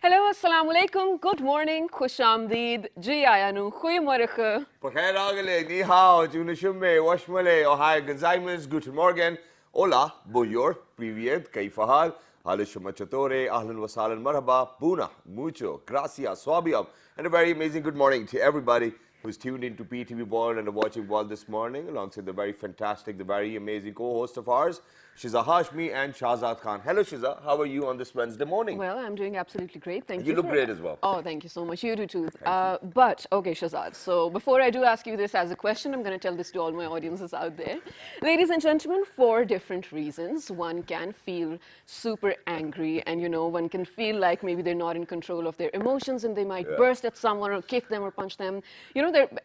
Hello, assalamu alaikum, good morning, khush amdeed, ji ayanu, goeiemorgen. Pakhair agale, ni hao, junishumbe, washmale, ohai, gazaimus, guten morgen, hola, bonjour, privyet, kaifahal, halishumachatore, ahlan wasalan, marhaba, buna, mucho, gracias, swabiab, and a very amazing good morning to everybody who's tuned into PTV World and watching World this morning, alongside the very fantastic, the very amazing co-host of ours, Shiza Hashmi and Shahzad Khan. Hello, Shiza. How are you on this Wednesday morning? Well, I'm doing absolutely great. Thank You you look for. great as well. Oh, thank you so much. You do too. Thank you. But okay, Shazad. So before I do ask you this as a question, I'm going to tell this to all my audiences out there. Ladies and gentlemen, for different reasons, one can feel super angry, and one can feel like maybe they're not in control of their emotions, and they might burst at someone or kick them or punch them.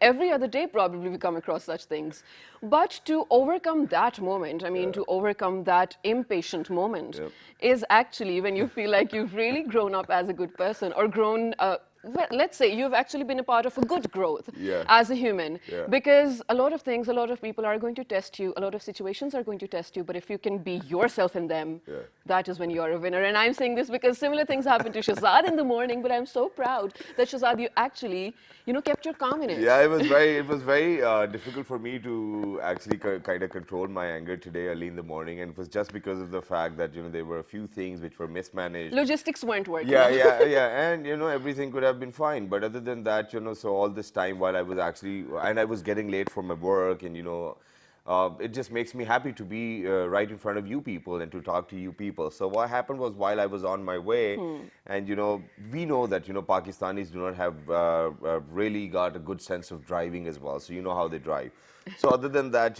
Every other day probably we come across such things. But to overcome that moment, I mean, to overcome that impatient moment, is actually when you feel like you've really grown up as a good person or grown. Well, let's say you've actually been a part of a good growth as a human, because a lot of things, a lot of people are going to test you, a lot of situations are going to test you, but if you can be yourself in them, that is when you're a winner. And I'm saying this because similar things happened to Shazad in the morning, but I'm so proud that Shazad, you actually, kept your calm in it. Yeah, it was very difficult for me to actually kind of control my anger today early in the morning, and it was just because of the fact that there were a few things which were mismanaged. Logistics weren't working. Yeah, and everything could have been fine, but other than that, so all this time while I was and I was getting late for my work, and it just makes me happy to be right in front of you people and to talk to you people. So what happened was, while I was on my way, and we know that Pakistanis do not have really got a good sense of driving as well. So you know how they drive. So other than that,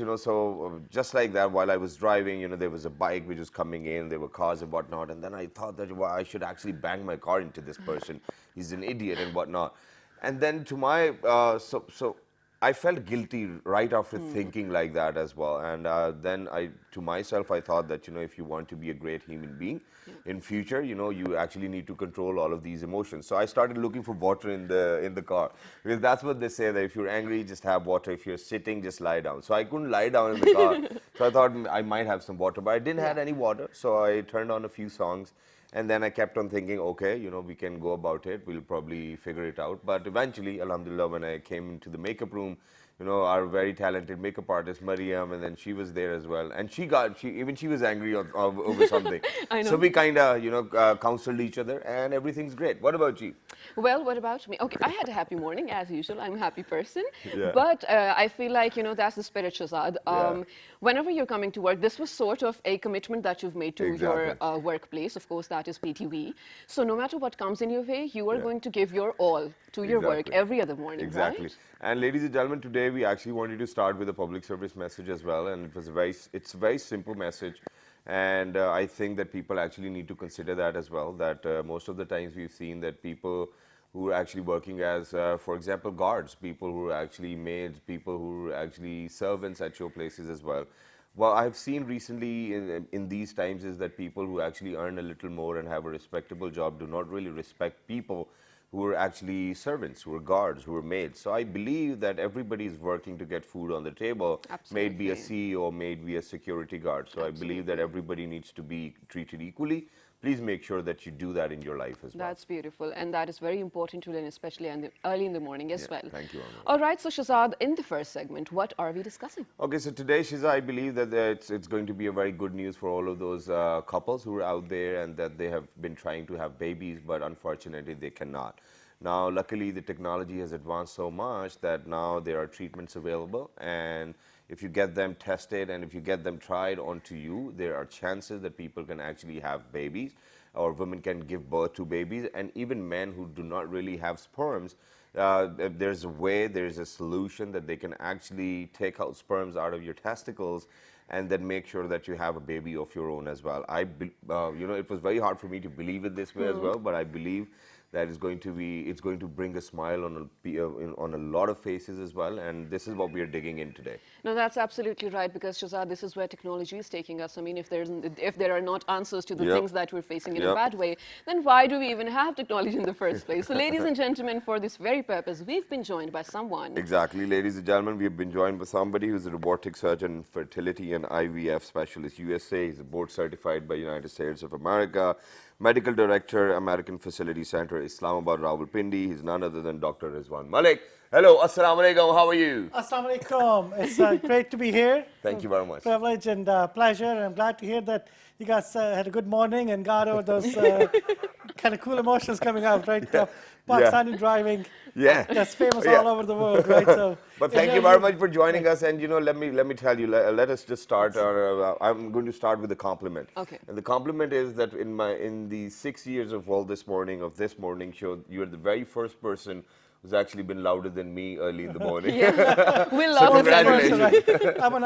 just like that, while I was driving, there was a bike which was coming in, there were cars and whatnot, and then I thought that, well, I should actually bang my car into this person. He's an idiot and whatnot. And then to my so I felt guilty right after thinking like that as well. And then to myself, I thought that, if you want to be a great human being in future, you actually need to control all of these emotions. So I started looking for water in the car, because that's what they say, that if you're angry, just have water. If you're sitting, just lie down. So I couldn't lie down in the car. So I thought I might have some water, but I didn't have any water. So I turned on a few songs. And then I kept on thinking, okay, we can go about it. We'll probably figure it out. But eventually, alhamdulillah, when I came into the makeup room, our very talented makeup artist, Mariam, and then she was there as well. And she was angry over something. I know. So we kind of, counseled each other, and everything's great. What about you? Well, what about me? Okay, I had a happy morning, as usual. I'm a happy person. Yeah. But I feel like, that's the spirit, Shazad. Whenever you're coming to work, this was sort of a commitment that you've made to your workplace. Of course, that is PTV. So no matter what comes in your way, you are going to give your all to your work every other morning, Exactly. right? And ladies and gentlemen, today we actually wanted to start with a public service message as well. And it's a very simple message. And I think that people actually need to consider that as well, that most of the times we've seen that people who are actually working as, for example, guards, people who are actually maids, people who are actually servants at your places as well. What I've seen recently in these times is that people who actually earn a little more and have a respectable job do not really respect people who are actually servants, who are guards, who are maids. So I believe that everybody is working to get food on the table, may it be a CEO, may it be a security guard. So I believe that everybody needs to be treated equally. Please make sure that you do that in your life as well. That's beautiful, and that is very important to learn, especially early in the morning as well. Thank you, Amar. All right, so Shazad, in the first segment, what are we discussing? Okay, so today, Shiza, I believe that it's going to be a very good news for all of those couples who are out there and that they have been trying to have babies, but unfortunately they cannot. Now, luckily, the technology has advanced so much that now there are treatments available, and if you get them tested and if you get them tried onto you, there are chances that people can actually have babies, or women can give birth to babies, and even men who do not really have sperms, there's a way, there's a solution that they can actually take out sperms out of your testicles and then make sure that you have a baby of your own as well. It was very hard for me to believe it this way as well, but I believe that it's going to bring a smile on a lot of faces as well, and this is what we are digging in today. No, that's absolutely right, because Shazad, this is where technology is taking us. I mean, if there are not answers to the things that we're facing in a bad way, then why do we even have technology in the first place? So ladies and gentlemen, for this very purpose, we've been joined by someone. Exactly, ladies and gentlemen, we've been joined by somebody who's a robotic surgeon, fertility and IVF specialist, USA. He's board certified by United States of America. Medical Director, American Fertility Center, Islamabad, Rawalpindi. He's none other than Dr. Rizwan Malik. Hello, assalamu alaikum, how are you? Assalamu alaikum. It's great to be here. Thank you very much. Privilege and pleasure. And I'm glad to hear that you guys had a good morning and got over those kind of cool emotions coming out, right? Pakistani driving. Yeah. That's famous Yeah. all over the world, right? So, But thank you very much for joining us. And let me tell you, let us just start. I'm going to start with a compliment. Okay. And the compliment is that in the 6 years of this morning show, you're the very first person who's actually been louder than me early in the morning. Yeah. We So love this congratulations. right? I'm on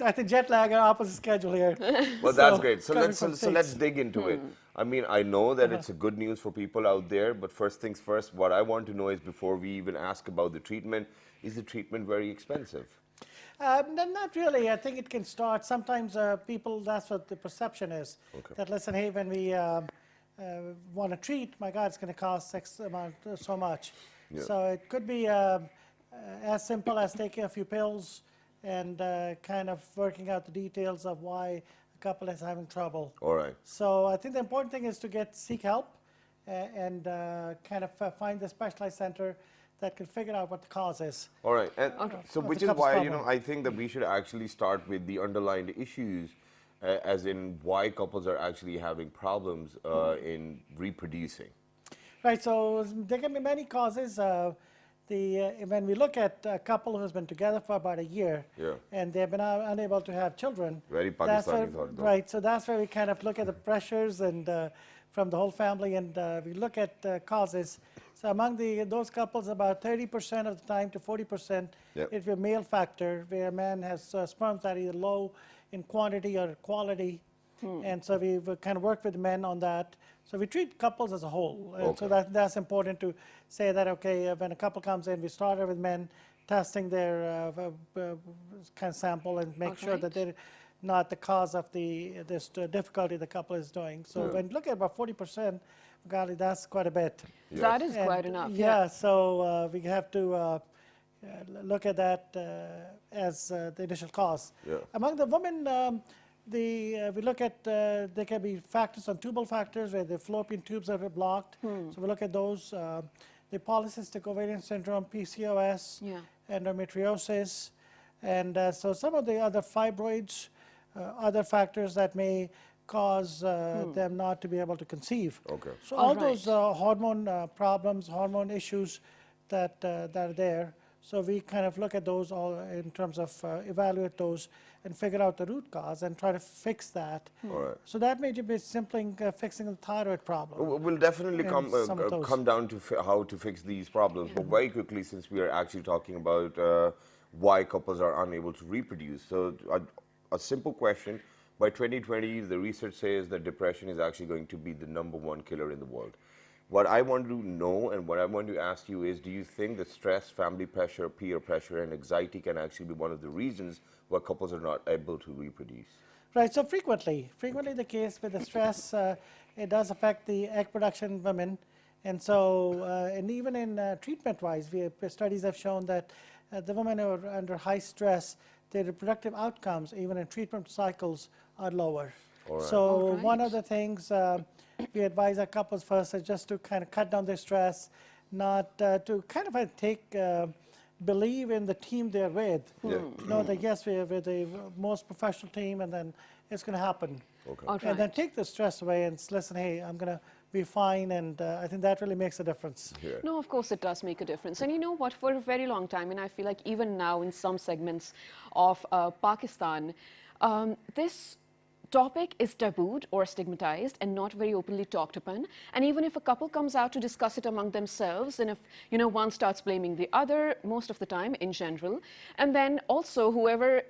I think jet lag and opposite schedule here. Well, that's great. So coming from let's States. dig into it. I mean, I know that it's a good news for people out there, but first things first, what I want to know is before we even ask about the treatment, is the treatment very expensive? Not really. I think it can start. Sometimes people, that's what the perception is. Okay. That listen, hey, when we want to treat, my God, it's going to cost so much. Yeah. So it could be as simple as taking a few pills and kind of working out the details of why a couple is having trouble. All right. So I think the important thing is to seek help and kind of find the specialized center that can figure out what the cause is. All right. And so Of which the is couple's why, problem. I think that we should actually start with the underlying issues, as in why couples are actually having problems in reproducing. Right, so there can be many causes. When we look at a couple who's been together for about a year, Yeah. and they've been unable to have children, Very that's Pakistani where- thought, though. right? So that's where we kind of look at the pressures and from the whole family, and we look at causes. So among those couples, about 30% of the time to 40%, Yep. it's a male factor, where a man has sperms that are either low in quantity or quality. And so we kind of work with men on that. So we treat couples as a whole. And so Okay. that's important to say that, okay, when a couple comes in, we started with men testing their kind of sample and make sure that they're not the cause of this difficulty the couple is doing. So when you look at about 40%, golly, that's quite a bit. That is And, quite enough. Yeah, so we have to look at that as the initial cause. Yeah. Among the women, we look at, there can be factors on tubal factors where the fallopian tubes are blocked. So we look at those. The polycystic ovarian syndrome, PCOS, Yeah. endometriosis. And so some of the other fibroids, other factors that may cause them not to be able to conceive. Okay. So All all right. those hormone problems, hormone issues that are there. So we kind of look at those all in terms of evaluate those and figure out the root cause and try to fix that. All right. So that may be simply fixing the thyroid problem. We'll definitely And come some of those. come down to how to fix these problems. But very quickly, since we are actually talking about why couples are unable to reproduce, so a simple question: by 2020, the research says that depression is actually going to be the #1 killer in the world. What I want to know and what I want to ask you is, do you think that stress, family pressure, peer pressure, and anxiety can actually be one of the reasons why couples are not able to reproduce? Right, so frequently the case with the stress, it does affect the egg production in women. And so, and even in treatment-wise, studies have shown that the women who are under high stress, their reproductive outcomes, even in treatment cycles, are lower. All right. So All one right. of the things we advise our couples first is just to kind of cut down their stress, not to kind of believe in the team they're with. Yeah. Know that yes, we're the most professional team, and then it's going to happen. Okay. All And then right. take the stress away and listen, hey, I'm going to be fine, and I think that really makes a difference. Yeah. No, of course it does make a difference. And you know what, for a very long time, and I feel like even now in some segments of Pakistan, this topic is tabooed or stigmatized and not very openly talked upon. And even if a couple comes out to discuss it among themselves, and if one starts blaming the other most of the time in general, and then also whoever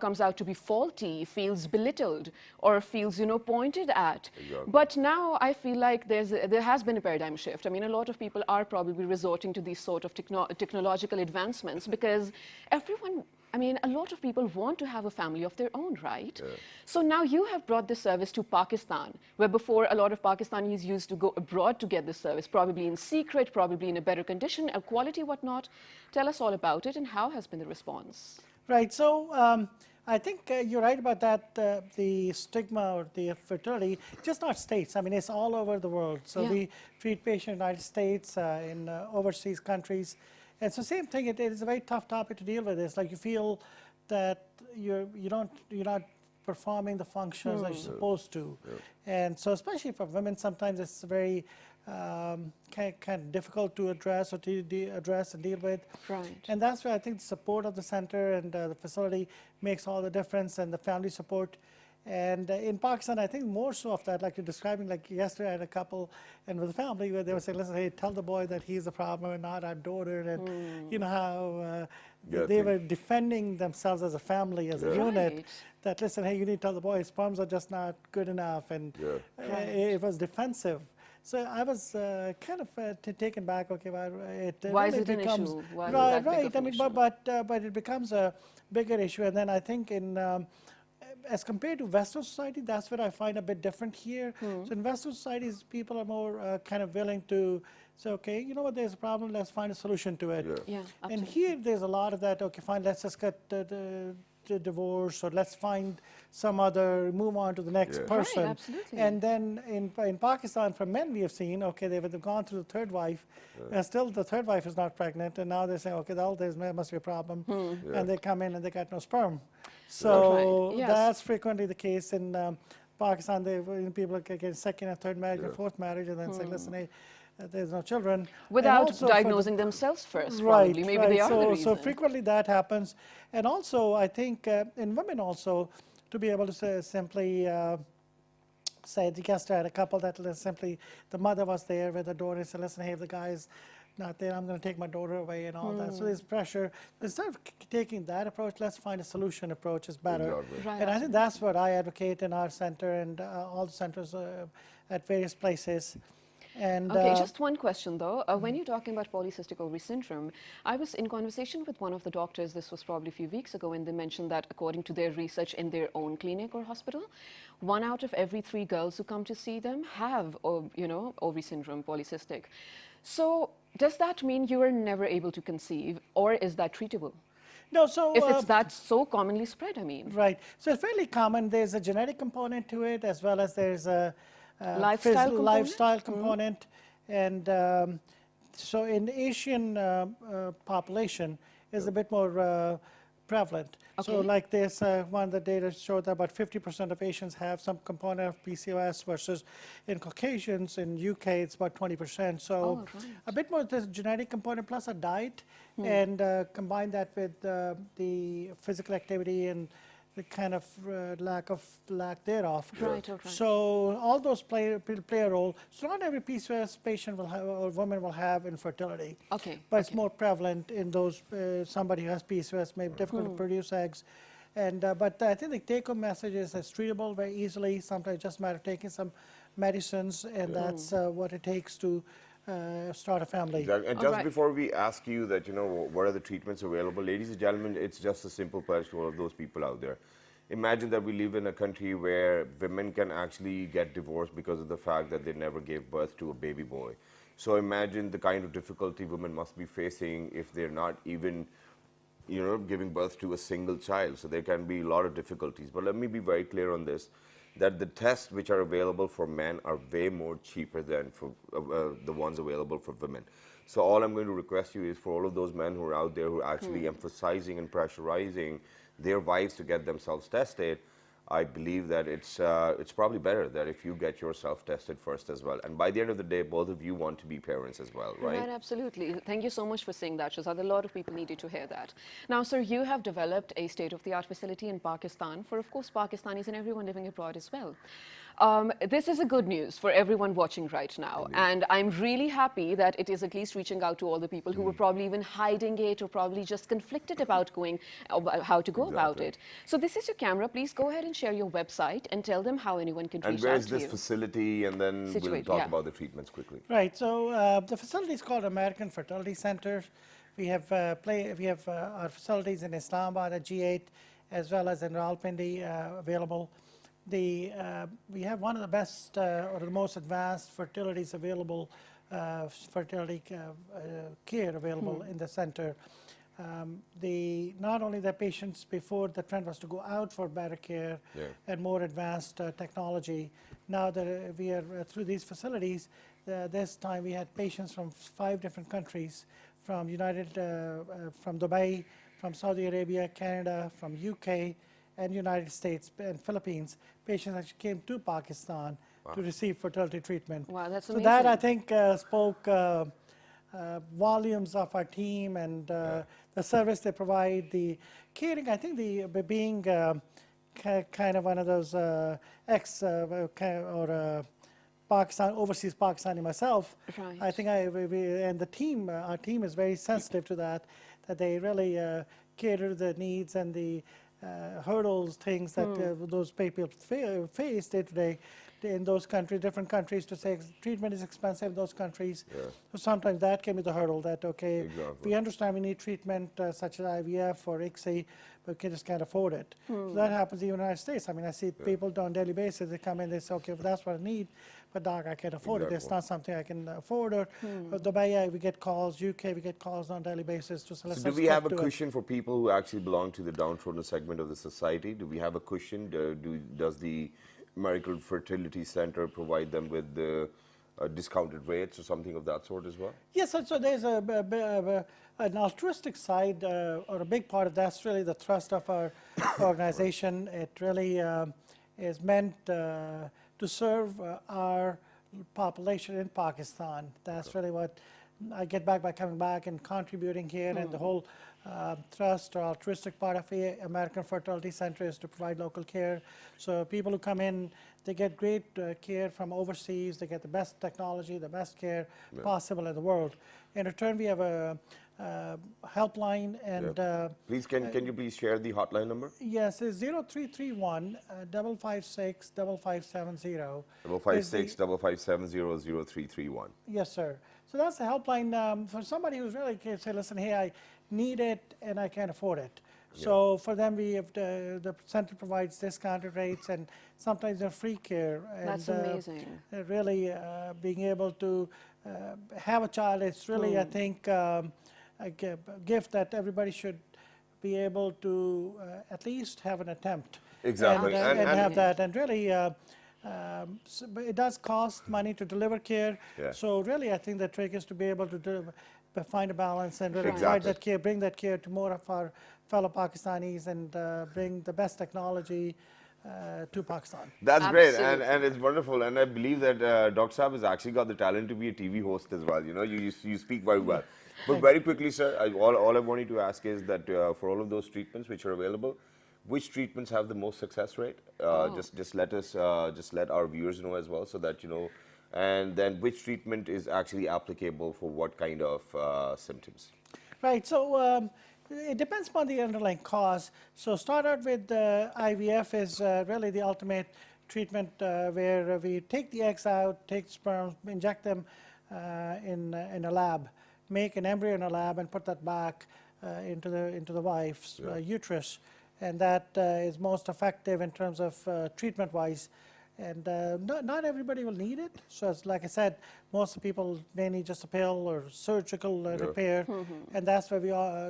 comes out to be faulty feels belittled or feels pointed at. Exactly. But now I feel like there has been a paradigm shift. I mean, a lot of people are probably resorting to these sort of technological advancements because a lot of people want to have a family of their own, right? Yeah. So now you have brought this service to Pakistan, where before a lot of Pakistanis used to go abroad to get this service, probably in secret, probably in a better condition, quality, whatnot. Tell us all about it and how has been the response? Right, so I think you're right about that. The stigma or the fertility, just not states. I mean, it's all over the world. So Yeah. we treat patients in the United States, in overseas countries. And so same thing, it is a very tough topic to deal with. It's like you feel that you're not performing the functions that you're supposed to. And so especially for women, sometimes it's very kind of difficult to address or to address and deal with. Right. And that's where I think the support of the center and the facility makes all the difference, and the family support. And in Pakistan, I think more so of that, like you're describing, like yesterday I had a couple and with a family where they were saying, listen, hey, tell the boy that he's a problem and not our daughter. And you know how they were defending themselves as a family, as a unit, Right. that listen, hey, you need to tell the boy his sperms are just not good enough. And it was defensive. So I was kind of taken back. Okay, well, Why is really it an becomes issue? Why is right, that big right. of I an mean, issue? but it becomes a bigger issue. And then I think as compared to Western society, that's what I find a bit different here. So in Western societies, people are more kind of willing to say, okay, you know what, there's a problem, let's find a solution to it. Yeah, And absolutely. here, there's a lot of that, okay, fine, let's just get the divorce, or let's find some other, move on to the next person. Right, absolutely. And then in Pakistan, for men, we have seen, okay, they've gone through the third wife, and still the third wife is not pregnant, and now they're saying, okay, well, there must be a problem, and they come in and they got no sperm. So Right, yes. that's frequently the case in Pakistan. People get second and third marriage and fourth marriage, and then say, listen, hey, there's no children. And Without also for diagnosing themselves first, right, probably. Maybe right. they are the So reason. frequently that happens. And also, I think in women also, to be able to say, simply say, yesterday I had a couple that simply, the mother was there with the daughter and said, listen, hey, if the guy's not there, I'm going to take my daughter away and all that. So there's pressure. Instead of taking that approach, let's find a solution approach is better. Exactly. Right, And I think that's what I advocate in our center and all the centers at various places. And Okay, just one question though. When you're talking about polycystic ovary syndrome, I was in conversation with one of the doctors, this was probably a few weeks ago, and they mentioned that according to their research in their own clinic or hospital, 1 out of every 3 girls who come to see them have, ovary syndrome, polycystic. So does that mean you are never able to conceive, or is that treatable? no, so If it's that so commonly spread, I mean. right. So it's fairly common. There's a genetic component to it, as well as there's a Lifestyle component? lifestyle component. And so in the Asian population is a bit more prevalent. So Okay. like this one, the data showed that about 50% of Asians have some component of PCOS versus in Caucasians, in UK, it's about 20%. So Oh, right. a bit more this genetic component plus a diet, and combine that with the physical activity and the kind of lack thereof. Right, right. So all those play a role. So not every PCOS patient will have, or woman will have infertility. Okay, But it's more prevalent in those, somebody who has PCOS may be difficult to produce eggs. And, but I think the take-home message is it's treatable very easily. Sometimes it's just a matter of taking some medicines, and that's what it takes to start a family. Exactly. And All just right. before we ask you that, what are the treatments available, ladies and gentlemen, it's just a simple pledge to all of those people out there. Imagine that we live in a country where women can actually get divorced because of the fact that they never gave birth to a baby boy. So imagine the kind of difficulty women must be facing if they're not even, giving birth to a single child. So there can be a lot of difficulties. But let me be very clear on this, that the tests which are available for men are way more cheaper than for the ones available for women. So all I'm going to request you is for all of those men who are out there who are actually emphasizing and pressurizing their wives to get themselves tested, I believe that it's probably better that if you get yourself tested first as well. And by the end of the day, both of you want to be parents as well, right? Right, absolutely. Thank you so much for saying that, Shazad. A lot of people needed to hear that. Now, sir, you have developed a state-of-the-art facility in Pakistan for, of course, Pakistanis and everyone living abroad as well. This is a good news for everyone watching right now. And I'm really happy that it is at least reaching out to all the people who were probably even hiding it or probably just conflicted about how to go about it. So this is your camera. Please go ahead and share your website and tell them how anyone can And reach where out is to this you. facility? And then we'll Situated, talk yeah. about the treatments quickly. Right. So the facility is called American Fertility Center. We have our facilities in Islamabad at G8, as well as in Rawalpindi available. We have one of the best or the most advanced fertilities available, fertility care available in the center. not only the patients before the trend was to go out for better care and more advanced technology. Now that we are through these facilities, this time we had patients from 5 different countries, from from Dubai, from Saudi Arabia, Canada, from UK, and United States and Philippines. Patients actually came to Pakistan to receive fertility treatment. Wow, that's so amazing. that I think spoke volumes of our team and the service they provide, the caring. I think being kind of one of those overseas Pakistani myself. Right. I think and the team, our team is very sensitive to that they really cater to the needs and the hurdles, things that those people face day to day in those countries, different countries, to say treatment is expensive in those countries. So sometimes that can be the hurdle that, okay, we understand we need treatment such as IVF or ICSI, but we just can't afford it. So that happens in the United States. I mean, I see people on a daily basis, they come in, they say, okay, well, that's what I need, but doc, I can't afford it. It's not something I can afford. Or Dubai, we get calls, UK, we get calls on a daily basis. So do we have a cushion for people who actually belong to the downtrodden segment of the society? Do we have a cushion? Does the American Fertility Center provide them with the discounted rates or something of that sort as well? Yes, so there's an altruistic side, or a big part of that's really the thrust of our organization. It really is meant to serve our population in Pakistan. That's really what I get back by coming back and contributing here, and the whole thrust or altruistic part of the American Fertility Center is to provide local care. So people who come in, they get great care from overseas. They get the best technology, the best care possible in the world. In return, we have a helpline, and please, can you please share the hotline number? Yes, it's 0331 556 5570. 556 550 0331. Yes, sir. So that's the helpline for somebody who's really can say, listen, hey, I need it and I can't afford it. So for them, we have the center provides discounted rates and sometimes a free care. And, That's amazing. Really being able to have a child, it's really, I think, a gift that everybody should be able to at least have an attempt. Exactly. And have that. And really, so, but it does cost money to deliver care. So really, I think the trick is to be able to find a balance and really provide that care, bring that care to more of our fellow Pakistanis, and bring the best technology to Pakistan. That's great, and it's wonderful. And I believe that Dr. Saab has actually got the talent to be a TV host as well. You know, you speak very well. But very quickly, sir, all I wanted to ask is that for all of those treatments which are available, which treatments have the most success rate? Just let our viewers know as well, so that you know. And then which treatment is actually applicable for what kind of symptoms? Right. So it depends upon the underlying cause. So start out with IVF is really the ultimate treatment where we take the eggs out, take the sperm, inject them in a lab, make an embryo in a lab, and put that back into the wife's uterus. And that is most effective in terms of treatment-wise. And not everybody will need it. So it's, like I said, most people may need just a pill or surgical repair. And that's where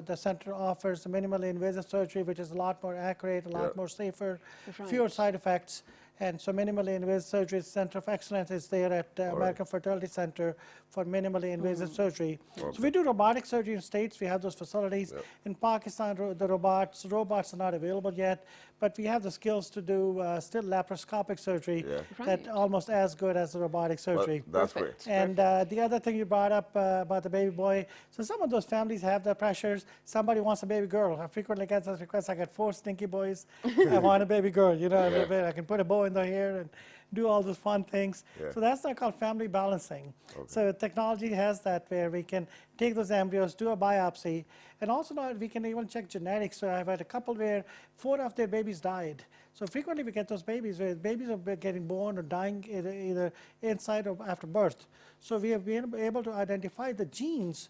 the center offers the minimally invasive surgery, which is a lot more accurate, a lot more safer, fewer side effects. And so minimally invasive surgery Center of Excellence is there at American Fertility Center for minimally invasive surgery. So we do robotic surgery in states. We have those facilities. In Pakistan, the robots are not available yet, but we have the skills to do still laparoscopic surgery that almost as good as the robotic surgery. Well, that's great. And the other thing you brought up about the baby boy, so some of those families have their pressures. Somebody wants a baby girl. I frequently get those requests. I get 4 stinky boys. I want a baby girl. You know, I can put a bow in the hair and do all those fun things. So that's not called family balancing. So technology has that where we can take those embryos, do a biopsy, and also now we can even check genetics. So I've had a couple where 4 of their babies died. So frequently we get those babies where babies are getting born or dying either inside or after birth. So we have been able to identify the genes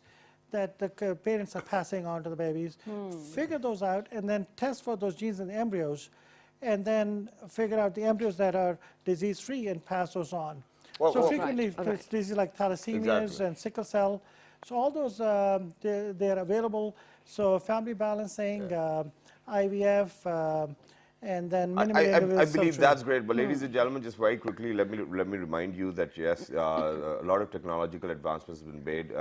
that the parents are passing on to the babies, figure those out, and then test for those genes in the embryos, and then figure out the embryos that are disease-free and pass those on. So frequently, diseases like thalassemias and sickle cell. So all those, they're available So family balancing, IVF, and then I, minimally I, invasive I believe surgery. that's great, but ladies and gentlemen, just very quickly, let me remind you that yes, a lot of technological advancements have been made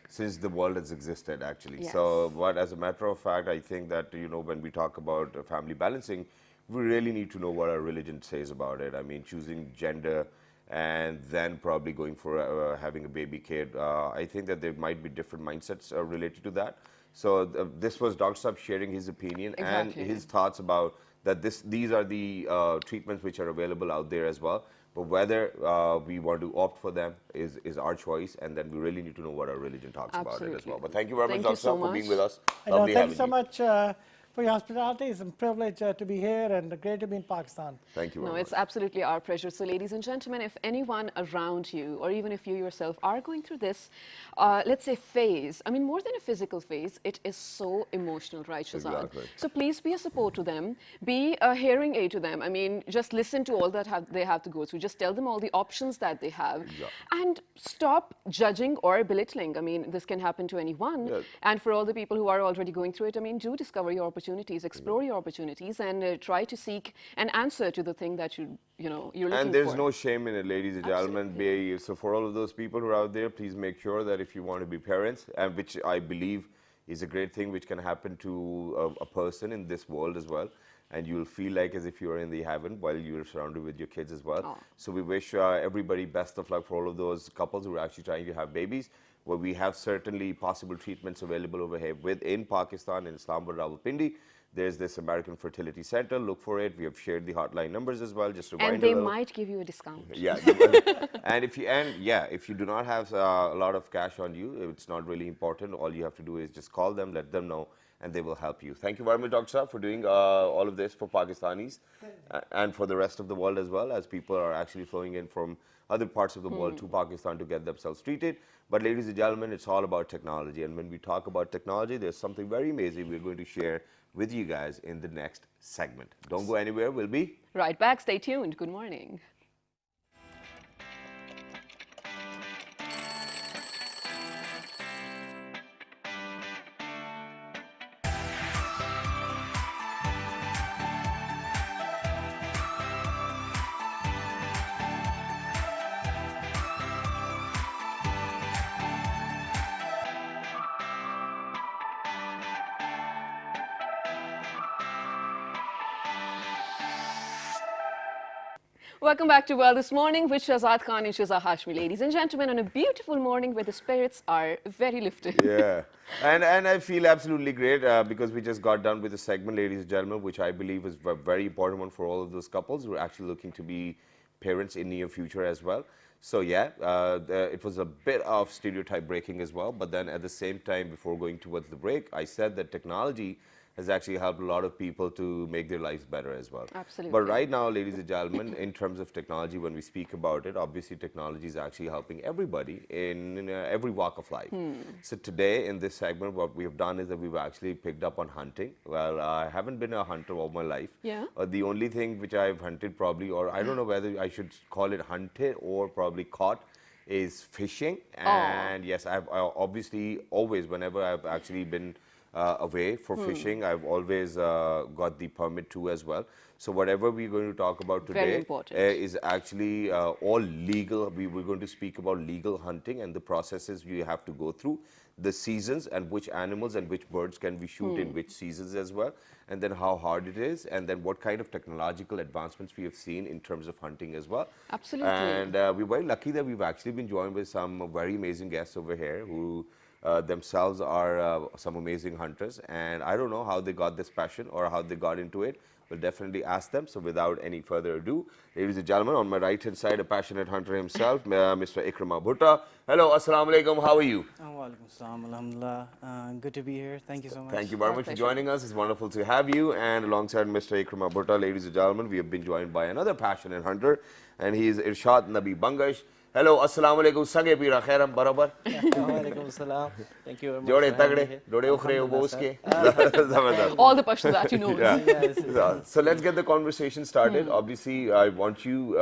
since the world has existed, actually. Yes. So, but as a matter of fact, I think that when we talk about family balancing, we really need to know what our religion says about it. I mean, choosing gender and then probably going for having a baby kid. I think that there might be different mindsets related to that. So this was Dr. Saab sharing his opinion Exactly. and his thoughts about that these are the treatments which are available out there as well. But whether we want to opt for them is our choice, and then we really need to know what our religion talks about it as Absolutely. well. But thank you very Thank much, you Dr. so Saab, for being much. with us. I know, Lovely thank you having so much for your hospitality. It's a privilege to be here and great to be in Pakistan. Thank you very No, much. it's absolutely our pleasure. So, ladies and gentlemen, if anyone around you, or even if you yourself are going through this, let's say phase, I mean, more than a physical phase, it is so emotional, right, Shahzad? Exactly. So please be a support to them, be a hearing aid to them. I mean, just listen to all that they have to go through. Just tell them all the options that they have, Exactly. and stop judging or belittling. I mean, this can happen to anyone. Yeah. And for all the people who are already going through it, I mean, do discover your opportunities, explore your opportunities, and try to seek an answer to the thing that you're looking for. And there's no shame in it, ladies and gentlemen. Absolutely. So for all of those people who are out there, please make sure that if you want to be parents, and which I believe is a great thing which can happen to a person in this world as well, and you'll feel like as if you're in the heaven while you're surrounded with your kids as well. Aw. So we wish everybody best of luck for all of those couples who are actually trying to have babies. Well, we have certainly possible treatments available over here within Pakistan, in Islamabad, Rawalpindi. There's this American Fertility Center. Look for it. We have shared the hotline numbers as well. Just to remind And they a little. might give you a discount. Yeah, and if you do not have a lot of cash on you, it's not really important. All you have to do is just call them, let them know, and they will help you. Thank you very much, Dr. Saab, for doing all of this for Pakistanis and for the rest of the world as well, as people are actually flowing in from other parts of the world to Pakistan to get themselves treated. But ladies and gentlemen, it's all about technology. And when we talk about technology, there's something very amazing we're going to share with you guys in the next segment. Don't go anywhere. We'll be Right back. Stay tuned. Good morning. Welcome back to World This Morning with Shahzad Khan and Shahzad Hashmi. Ladies and gentlemen, on a beautiful morning where the spirits are very lifted. Yeah, and I feel absolutely great because we just got done with the segment, ladies and gentlemen, which I believe is a very important one for all of those couples who are actually looking to be parents in near future as well. So yeah, it was a bit of stereotype breaking as well, but then at the same time, before going towards the break, I said that technology has actually helped a lot of people to make their lives better as well. Absolutely. But right now, ladies and gentlemen, in terms of technology, when we speak about it, obviously technology is actually helping everybody in every walk of life. So today in this segment, what we have done is that we've actually picked up on hunting. Well, I haven't been a hunter all my life. Yeah. The only thing which I've hunted probably, or I don't know whether I should call it hunted or probably caught, is fishing. And yes, I've obviously always, whenever I've actually been away for fishing, I've always got the permit too as well. So whatever we're going to talk about Very today important. is actually all legal. We're going to speak about legal hunting and the processes you have to go through, the seasons and which animals and which birds can we shoot in which seasons as well, and then how hard it is, and then what kind of technological advancements we have seen in terms of hunting as well. Absolutely. And we're very lucky that we've actually been joined with some very amazing guests over here who themselves are some amazing hunters, and I don't know how they got this passion or how they got into it. We'll definitely ask them. So without any further ado, ladies and gentlemen, on my right hand side, a passionate hunter himself, Mr. Ikrama Bhutta. Hello, assalamu alaikum, how are you? Walaikum salam, alhamdulillah. Good to be here. Thank you so much. Thank you very Our much for pleasure. joining us. It's wonderful to have you. And alongside Mr. Ikrama Bhutta, ladies and gentlemen, we have been joined by another passionate hunter, and he is Irshad Nabi Bangash. Hello, assalamu alaikum, sange pira khairam barabar. Walaikum salam. Thank you very much. Jode for having me tagde, here. dode ukhre Alhamdulillah, uboske. sir. Zabardast. All the Pashto that you know. Yeah. Yes, So let's get the conversation started. Obviously, I want you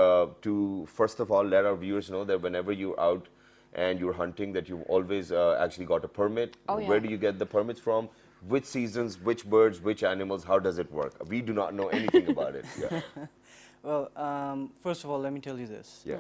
to first of all let our viewers know that whenever you're out and you're hunting, that you've always actually got a permit. Oh, yeah. Where do you get the permits from? which seasons, which birds, which animals, how does it work? We do not know anything about it. Yeah. Well, first of all, let me tell you this. Yeah.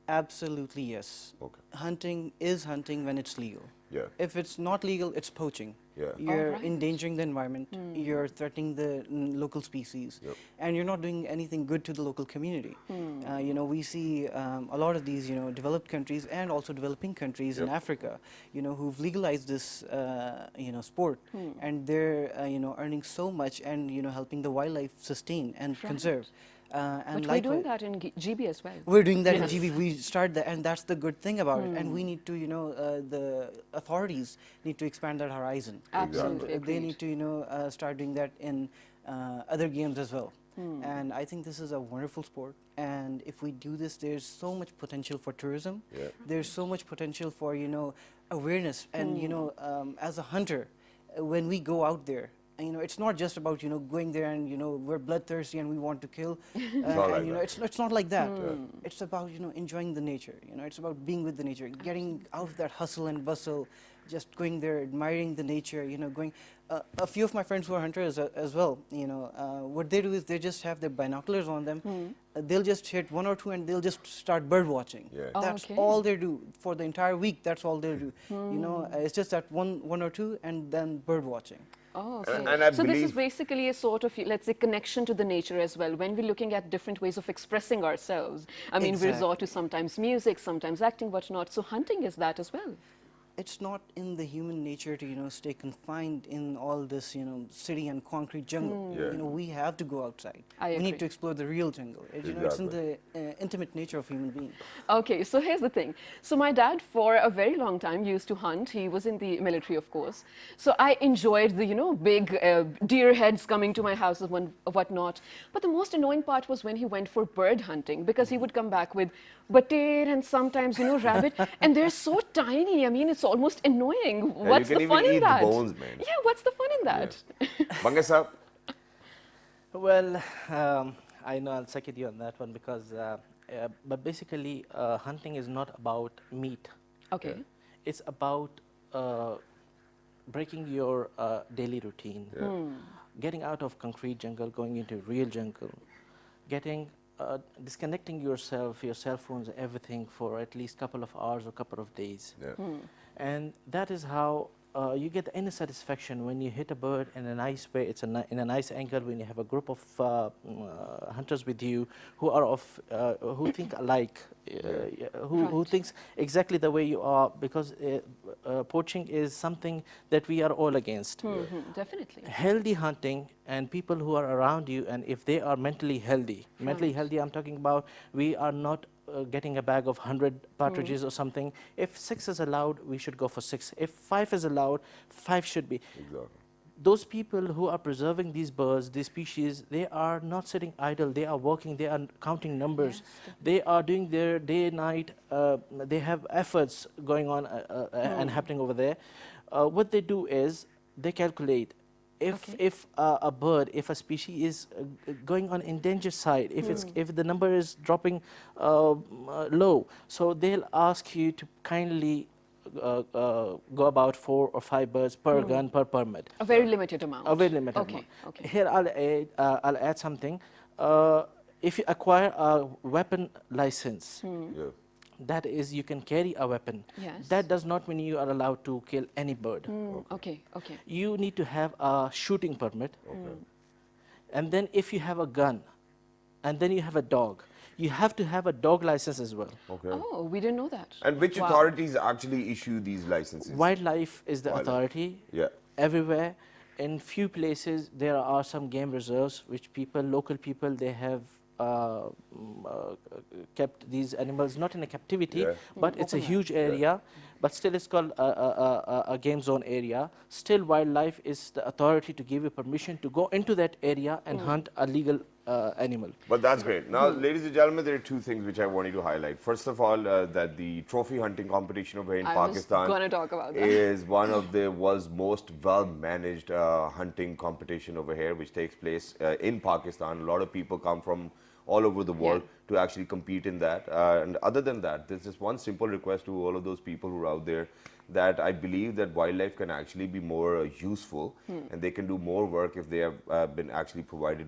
Absolutely yes. Okay. Hunting is hunting when it's legal. Yeah. If it's not legal, it's poaching. Yeah. You're Alright. endangering the environment, you're threatening the local species, Yep. and you're not doing anything good to the local community. You know, we see a lot of these, you know, developed countries and also developing countries in Yep. Africa, you know, who've legalized this, you know, sport, and they're, you know, earning so much and, you know, helping the wildlife sustain and Right. conserve. And But we're doing likewise- that in GB as well. we're doing that Yes. in GB. We start that, and that's the good thing about it. And we need to, you know, the authorities need to expand that horizon. Absolutely They agreed. need to, you know, start doing that in other games as well. And I think this is a wonderful sport. And if we do this, there's so much potential for tourism. Yeah. There's so much potential for, you know, awareness. And, you know, as a hunter, when we go out there, and, you know, it's not just about, you know, going there and, you know, we're bloodthirsty and we want to kill. not like and, you know, that. it's not like that. It's about, you know, enjoying the nature. You know, it's about being with the nature, getting out of that hustle and bustle, just going there, admiring the nature, you know, going. A few of my friends who are hunters as well, you know, what they do is they just have their binoculars on them. They'll just hit one or two and they'll just start bird watching. Yeah. Oh, That's okay. all they do for the entire week. That's all they do. You know, it's just that one or two and then bird watching. Oh, okay. And I so this is believe- basically a sort of, let's say, connection to the nature as well. When we're looking at different ways of expressing ourselves, I mean, we resort to sometimes music, sometimes acting, whatnot. So hunting is that as well. It's not in the human nature to, you know, stay confined in all this, you know, city and concrete jungle. Yeah. You know, we have to go outside. I We agree. need to explore the real jungle. You know, it's in the intimate nature of human being. Okay, so here's the thing. So my dad, for a very long time, used to hunt. He was in the military, of course. So I enjoyed the, you know, big deer heads coming to my house and whatnot. But the most annoying part was when he went for bird hunting, because he would come back with batir and sometimes, you know, rabbit, and they're so tiny. I mean, it's almost annoying. What's you can the fun even in eat that? the bones, man. Yeah, what's the fun in that? Banga Sahib? Well, I know I'll second you on that one because, but basically, hunting is not about meat. Okay. It's about breaking your daily routine, getting out of concrete jungle, going into real jungle, getting disconnecting yourself, your cell phones, everything for at least couple of hours or couple of days. Yeah. And that is how you get the inner satisfaction when you hit a bird in a nice way. It's in a nice angle when you have a group of hunters with you who are who think alike, who thinks exactly the way you are. Because poaching is something that we are all against. Definitely. Healthy hunting and people who are around you, and if they are mentally healthy, I'm talking about we are not getting a bag of 100 partridges or something. If 6 is allowed, we should go for 6. If 5 is allowed, 5 should be. Exactly. Those people who are preserving these birds, these species, they are not sitting idle. They are working. They are counting numbers. They are doing their day and night. They have efforts going on and happening over there. What they do is they calculate. If a bird, if a species is going on endangered side, if the number is dropping low, so they'll ask you to kindly go about 4 or 5 birds per gun per permit. A very limited amount. A very limited Okay. amount. Okay. Here I'll add something. If you acquire a weapon license, Yeah. that is, you can carry a weapon. Yes. That does not mean you are allowed to kill any bird. Okay. Okay. You need to have a shooting permit. Okay. And then if you have a gun, and then you have a dog, you have to have a dog license as well. Okay. Oh, we didn't know that. And which Wow. authorities actually issue these licenses? Wildlife is the Wildlife. authority Yeah. everywhere. In few places, there are some game reserves which local people, they have kept these animals not in a captivity, Yeah. but it's a Open huge area. But still, it's called a game zone area. Still, wildlife is the authority to give you permission to go into that area and hunt a legal animal. But that's great. Now, ladies and gentlemen, there are 2 things which I want you to highlight. First of all, that the trophy hunting competition over here in I was Pakistan gonna talk about that. is one of the world's most well-managed hunting competition over here, which takes place in Pakistan. A lot of people come from all over the world to actually compete in that. And other than that, there's just one simple request to all of those people who are out there. that I believe that wildlife can actually be more useful and they can do more work if they have been actually provided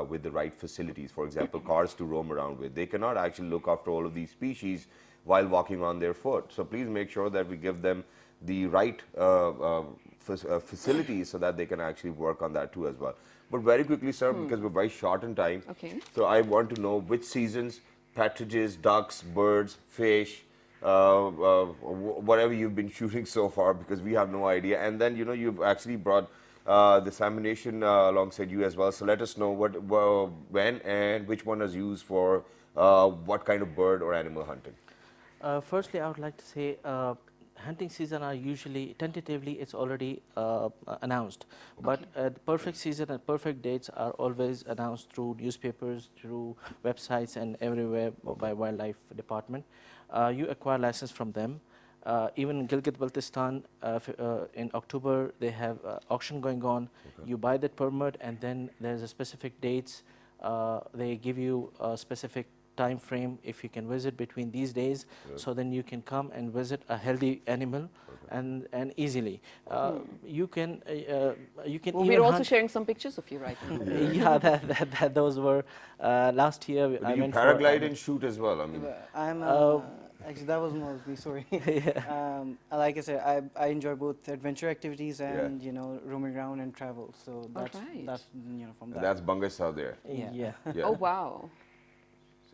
with the right facilities. For example, cars to roam around with. They cannot actually look after all of these species while walking on their foot. So please make sure that we give them the right facilities so that they can actually work on that too as well. But very quickly, sir, because we're very short in time, Okay. so I want to know which seasons, partridges, ducks, birds, fish, whatever you've been shooting so far, because we have no idea. And then, you know, you've actually brought the salmonation alongside you as well. So let us know when and which one is used for what kind of bird or animal hunting. Firstly, I would like to say hunting season are usually tentatively it's already announced, but the perfect season and perfect dates are always announced through newspapers, through websites, and everywhere by wildlife department. You acquire license from them. Even in Gilgit-Baltistan, in October they have auction going on. You buy that permit, and then there's a specific dates. They give you a specific time frame if you can visit between these days, so then you can come and visit a healthy animal and easily. You can Well, even we're also hunt. sharing some pictures of you right now. Yeah, those were last year. Do I you went paraglide and shoot as well? I mean, I'm actually that was more of me. Sorry. Like I said, I enjoy both adventure activities and you know roaming around and travel. So that's Alright. that's you know from that. that's bungus out there. Yeah. Yeah. Yeah. Oh, wow.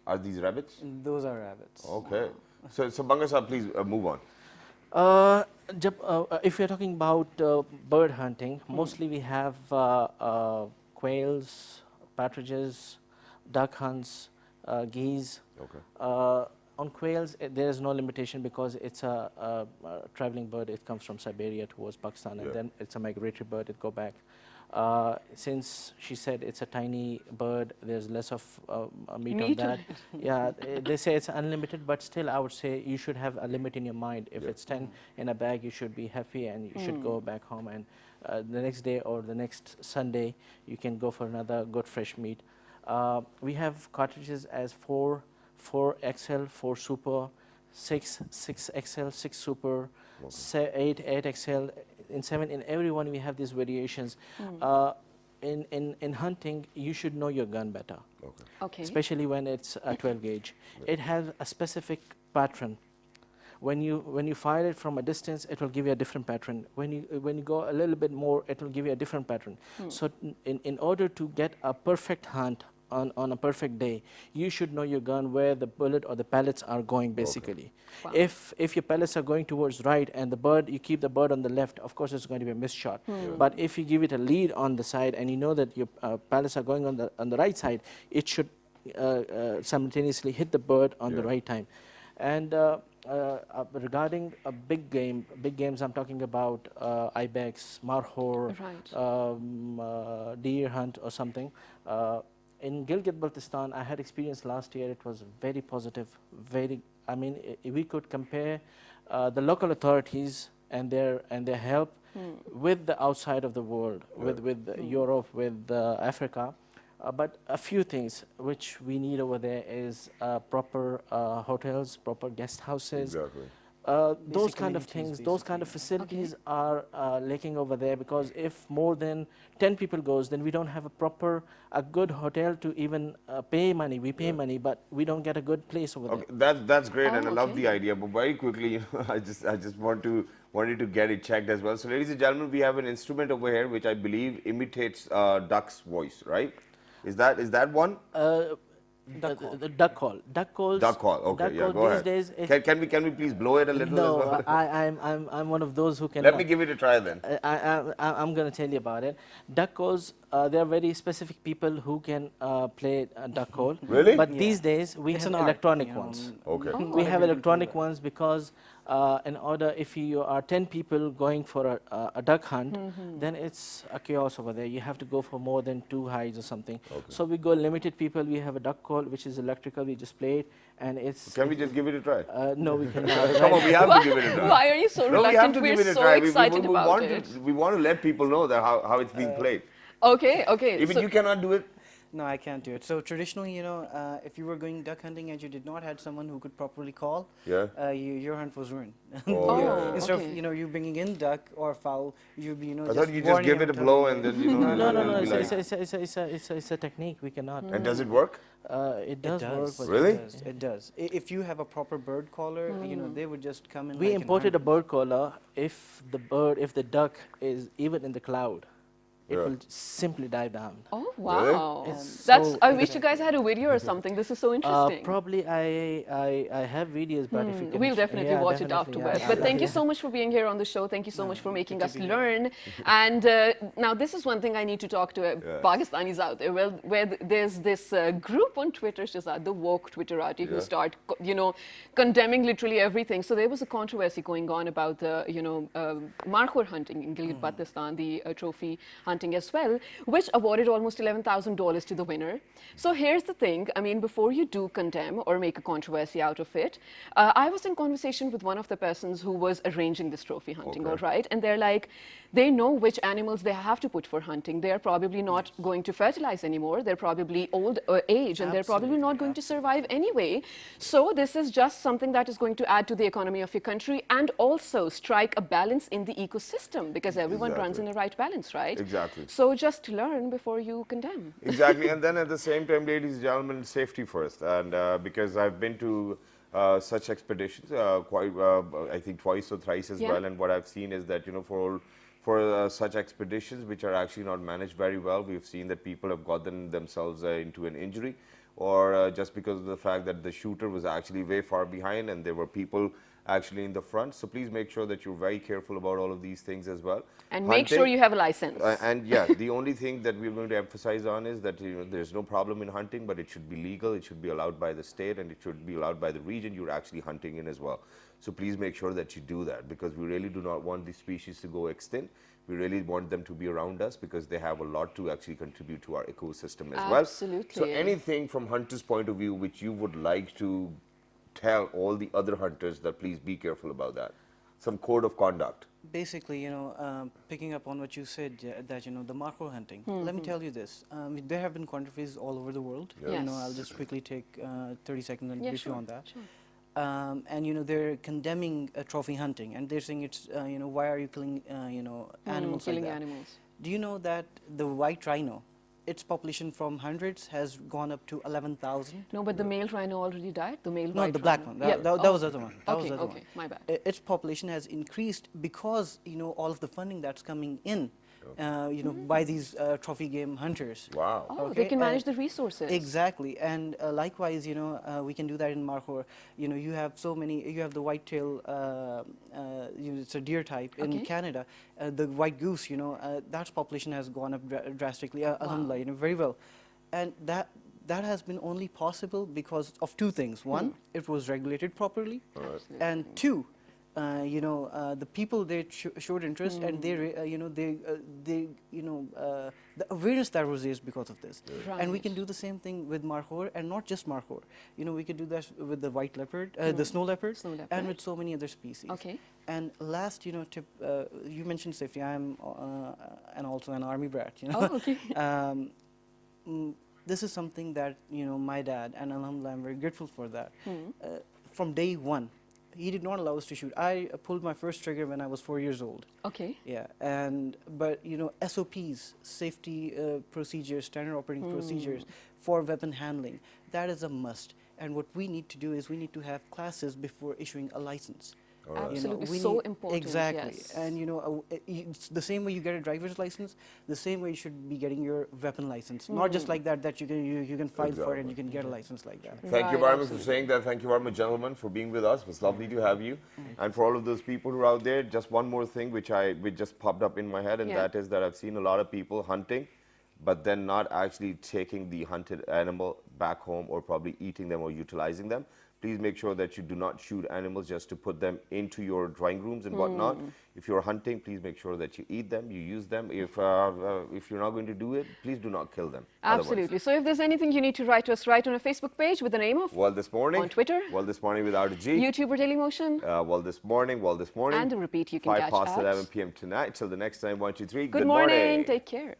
Are these rabbits? Those are rabbits. Okay. So Bangasa, please move on. If you're talking about bird hunting, mostly we have quails, partridges, duck hunts, geese. Okay. On quails, there is no limitation because it's a traveling bird. It comes from Siberia towards Pakistan, and then it's a migratory bird. It go back. Since she said it's a tiny bird, there's less of meat on that. Yeah, they say it's unlimited, but still I would say you should have a limit in your mind. If it's 10 in a bag, you should be happy and you should go back home, and the next day or the next Sunday, you can go for another good fresh meat. We have cartridges as 4 XL, 4 Super, 6 XL, 6 Super, 8 XL. In 7, in every one we have these variations. In hunting, you should know your gun better, Okay. especially when it's a 12 gauge. It has a specific pattern. When you fire it from a distance, it will give you a different pattern. When you go a little bit more, it will give you a different pattern. So in order to get a perfect hunt on a perfect day, you should know your gun, where the bullet or the pellets are going basically. Wow. If your pellets are going towards right and the bird, you keep the bird on the left, of course it's going to be a missed shot. But if you give it a lead on the side and you know that your pellets are going on the right side, it should simultaneously hit the bird on the right time. And regarding a big games, I'm talking about ibex, markhor, deer hunt or something. In Gilgit-Baltistan, I had experience last year. It was very positive. I mean, we could compare the local authorities and their help with the outside of the world, with Europe, with Africa. But a few things which we need over there is proper hotels, proper guest houses. Exactly. Those kind of things, those kind of facilities are lacking over there, because if more than 10 people goes, then we don't have a good hotel to even pay money. We pay money, but we don't get a good place over there. That's great, and I love okay. the idea. But very quickly, you know, I just wanted to get it checked as well. So, ladies and gentlemen, we have an instrument over here which I believe imitates duck's voice, right? Is that one? The duck call. Duck calls. Duck call. Okay, duck yeah, call go these ahead. days, Can we please blow it a little no, as well? I'm one of those who can. Let me give it a try then. I'm going to tell you about it. Duck calls, there are very specific people who can play a duck call. Really? But these days, we It's have an art, electronic you know, ones. Okay. We have electronic ones because in order, if you are 10 people going for a duck hunt, then it's a chaos over there. You have to go for more than 2 hides or something. So we go limited people. We have a duck call, which is electrical. We just play it, and it's... Can we just give it a try? no, we cannot. Come on, we have to give it a try. Why are you so No, we have reluctant? to We're give it a so try. excited we about want it. we want to let people know that how it's being played. Okay. Even so you cannot do it. No, I can't do it. So traditionally, if you were going duck hunting and you did not have someone who could properly call, your hunt was ruined. Oh, yeah. Instead okay. of you bringing in duck or fowl, you'd be I thought you just warning give him it a telling blow you- and then No, no, it'll no. be like. It's a technique. We cannot. And does it work? It does work. But Really? It does. If you have a proper bird caller, they would just come in. We like in imported a hundreds. bird caller. If the duck is even in the cloud, it Yeah. will simply dive down. Oh, wow. It's That's, so I wish you guys had a video or something. This is so interesting. Probably I have videos, but if you can, We'll definitely yeah, watch it definitely, afterwards. yeah. But thank you so much for being here on the show. Thank you so much for making us learn. And now this is one thing I need to talk to Pakistanis out there. Well, there's this group on Twitter, Shazad, the woke Twitterati, who start, condemning literally everything. So there was a controversy going on about the, markhor hunting in Gilgit-Baltistan, the trophy hunting as well, which awarded almost $11,000 to the winner. So here's the thing. I mean, before you do condemn or make a controversy out of it, I was in conversation with one of the persons who was arranging this trophy hunting, all right? And they're like, they know which animals they have to put for hunting. They're probably not going to fertilize anymore. They're probably old age, and they're probably not going to survive anyway. So this is just something that is going to add to the economy of your country and also strike a balance in the ecosystem, because everyone runs in the right balance, right? Exactly. So just learn before you condemn. Exactly, and then at the same time, ladies and gentlemen, safety first. And because I've been to such expeditions, I think twice or thrice as well. And what I've seen is that for such expeditions which are actually not managed very well, we've seen that people have gotten themselves into an injury, or just because of the fact that the shooter was actually way far behind and there were people actually in the front. So please make sure that you're very careful about all of these things as well. And make sure you have a license. And yeah, the only thing that we're going to emphasize on is that there's no problem in hunting, but it should be legal, it should be allowed by the state, and it should be allowed by the region you're actually hunting in as well. So please make sure that you do that, because we really do not want these species to go extinct. We really want them to be around us because they have a lot to actually contribute to our ecosystem as well. Absolutely. So anything from hunters' point of view which you would like to tell all the other hunters that please be careful about that? Some code of conduct. Basically, picking up on what you said, that the markhor hunting. Let me tell you this: there have been controversies all over the world. Yes. I'll just quickly take 30 seconds and brief you on that. Sure. And they're condemning trophy hunting, and they're saying it's why are you killing animals Killing like that? animals. Do you know that the white rhino, its population from hundreds has gone up to 11,000? No, but the male rhino already died? The male No, white the black rhino. one. That was the other one. That was Okay, the other okay, one. my bad. Its population has increased because all of the funding that's coming in, by these trophy game hunters. Wow. Oh, Okay, they can manage and the resources. Exactly, and likewise, we can do that in markhor. You have so many. You have the white-tail. It's a deer type in Okay. Canada. The white goose. That population has gone up drastically. Alhamdulillah, very well, and that has been only possible because of two things. One, it was regulated properly, and two, the people they showed interest, and the awareness that was raised because of this. And we can do the same thing with markhor, and not just markhor. We can do that with the white leopard, the snow leopard, Snow leopard. and with so many other species. Okay. And last, tip, you mentioned safety. I'm and also an army brat. Oh, okay. This is something that my dad, and alhamdulillah, I'm very grateful for that. From day one, he did not allow us to shoot. I pulled my first trigger when I was 4 years old. Okay. Yeah, but SOPs, safety procedures, standard operating procedures for weapon handling, that is a must. And what we need to do is we need to have classes before issuing a license. Absolutely, we so need- important. Exactly, Yes. and it's the same way you get a driver's license, the same way you should be getting your weapon license. Not just like that you can file for it and you can get a license like that. Thank you Right, very much for saying that. Thank you very much, gentlemen, for being with us. It was lovely to have you. And for all of those people who are out there, just one more thing which just popped up in my head, and Yeah. that is that I've seen a lot of people hunting, but then not actually taking the hunted animal back home or probably eating them or utilizing them. Please make sure that you do not shoot animals just to put them into your drawing rooms and whatnot. If you're hunting, please make sure that you eat them, you use them. If you're not going to do it, please do not kill them. Absolutely. So if there's anything you need to write to us, write on our Facebook page with the name of Well, this morning. On Twitter. Well, this morning without a G. YouTube or Daily Motion. Well, this morning. And the repeat you can 5 catch past at 11 p.m. tonight. Till the next time, 1, 2, 3. Good morning. Take care.